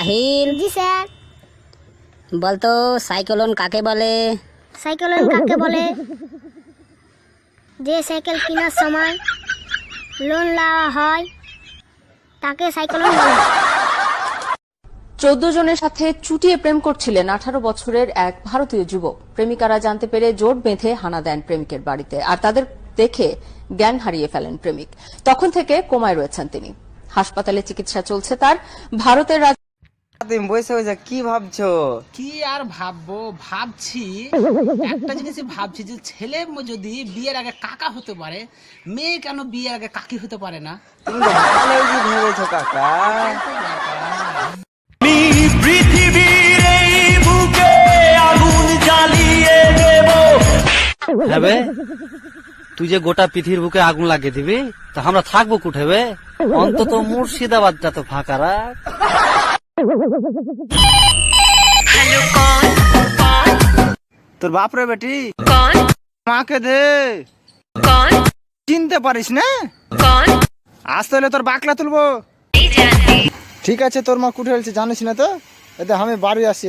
সাহিল, জি sir. বলতো cyclone কাকে বলে? সাইকেল কাকে বলে? যে সাইকেল কেনার সময় লোন নেওয়া হয় তাকে সাইকেল বলে। 14 জনের সাথে চুটিয়ে প্রেম করছিলেন 18 বছরের এক ভারতীয় যুবক। প্রেমিকারা জানতে পেরে জোট বেঁধে হানা দেন প্রেমিকের বাড়িতে, আর তাদের দেখে জ্ঞান হারিয়ে ফেলেন প্রেমিক। তখন থেকে কোমায় রয়েছেন তিনি। হাসপাতালে চিকিৎসা চলছে তার। ভারতের তুমি বসে বসে কি ভাবছো? কি আর ভাববো, ভাবছি একটা জিনিসই ভাবছি যে ছেলে যদি বিয়ের আগে কাকা হতে পারে, মেয়ে কেন বিয়ের আগে কাকি হতে পারে না? তুমি তো ভালোই কি ভেবেছো কাকা। হ্যাঁ, তুই যে গোটা পৃথিবীর বুকে আগুন লাগিয়ে দিবি, তা আমরা থাকবো কুঠে বে? অন্তত মুর্শিদাবাদটা তো ফাঁকা রাখ। তোর বাপ রে বেটি, মাকে দে। চিনতে পারিস না? আসতে হলে তোর বাকলা তুলবো। ঠিক আছে, তোর মা কুঠে ফেলছে জানিস না তো? এতে আমি বাড়ি আসি।